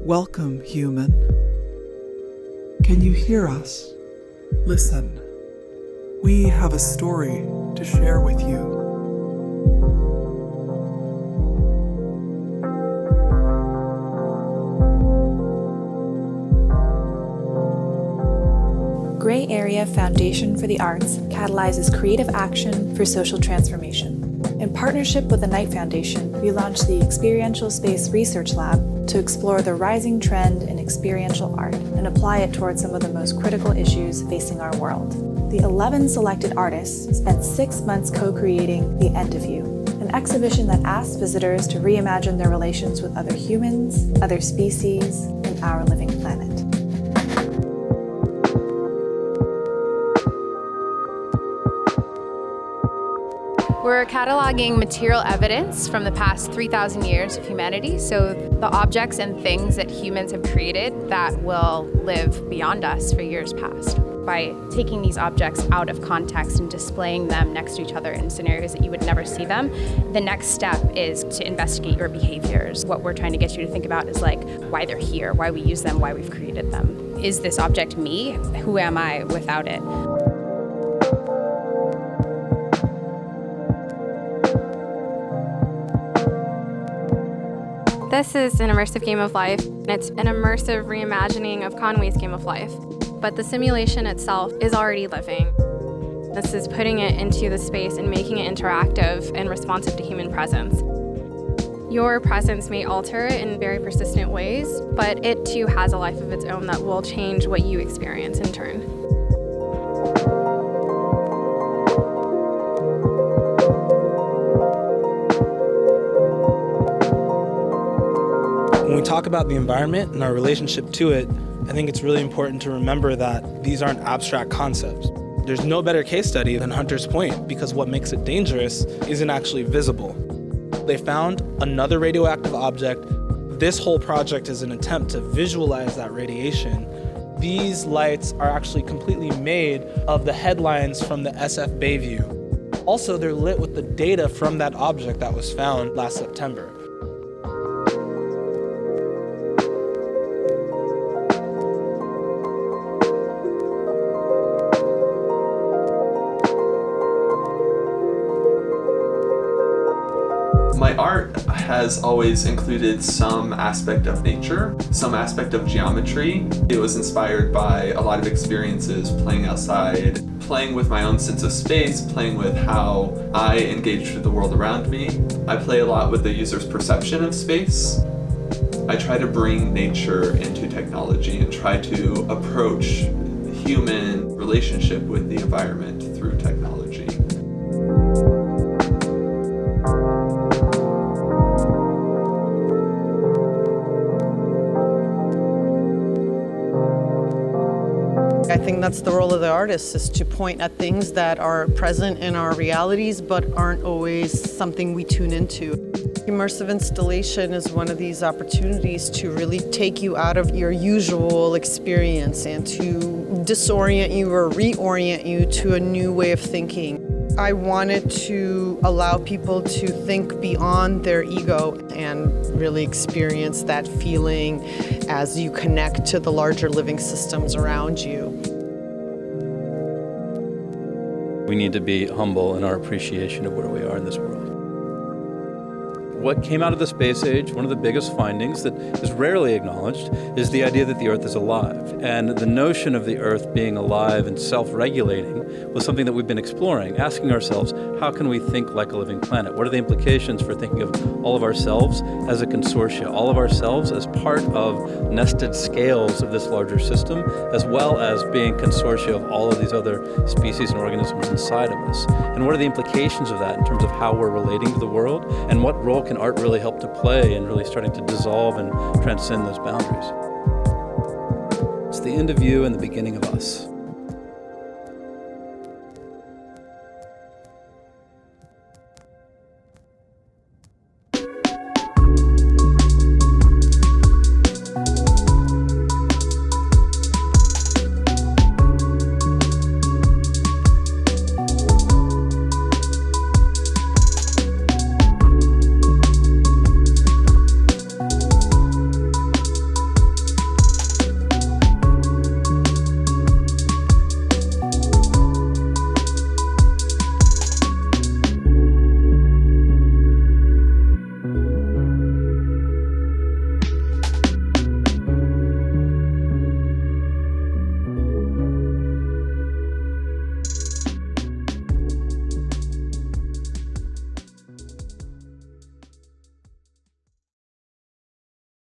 Welcome, human. Can you hear us? Listen. We have a story to share with you. Gray Area Foundation for the Arts catalyzes creative action for social transformation. In partnership with the Knight Foundation, we launched the Experiential Space Research Lab to explore the rising trend in experiential art and apply it towards some of the most critical issues facing our world. The 11 selected artists spent 6 months co-creating The End of You, an exhibition that asks visitors to reimagine their relations with other humans, other species, and our living planet. We're cataloging material evidence from the past 3,000 years of humanity, so the objects and things that humans have created that will live beyond us for years past. By taking these objects out of context and displaying them next to each other in scenarios that you would never see them, the next step is to investigate your behaviors. What we're trying to get you to think about is like why they're here, why we use them, why we've created them. Is this object me? Who am I without it? This is an immersive game of life. It's an immersive reimagining of Conway's game of life. But the simulation itself is already living. This is putting it into the space and making it interactive and responsive to human presence. Your presence may alter it in very persistent ways, but it too has a life of its own that will change what you experience in turn. When we talk about the environment and our relationship to it, I think it's really important to remember that these aren't abstract concepts. There's no better case study than Hunter's Point because what makes it dangerous isn't actually visible. They found another radioactive object. This whole project is an attempt to visualize that radiation. These lights are actually completely made of the headlines from the SF Bayview. Also, they're lit with the data from that object that was found last September. My art has always included some aspect of nature, some aspect of geometry. It was inspired by a lot of experiences playing outside, playing with my own sense of space, playing with how I engage with the world around me. I play a lot with the user's perception of space. I try to bring nature into technology and try to approach human relationship with the environment through technology. I think that's the role of the artist, is to point at things that are present in our realities but aren't always something we tune into. Immersive installation is one of these opportunities to really take you out of your usual experience and to disorient you or reorient you to a new way of thinking. I wanted to allow people to think beyond their ego and really experience that feeling as you connect to the larger living systems around you. We need to be humble in our appreciation of where we are in this world. What came out of the space age, one of the biggest findings that is rarely acknowledged, is the idea that the Earth is alive. And the notion of the Earth being alive and self-regulating was something that we've been exploring, asking ourselves, how can we think like a living planet? What are the implications for thinking of all of ourselves as a consortia, all of ourselves as part of nested scales of this larger system, as well as being consortia of all of these other species and organisms inside of us? And what are the implications of that in terms of how we're relating to the world, and what role can art really help to play in really starting to dissolve and transcend those boundaries? It's the end of you and the beginning of us.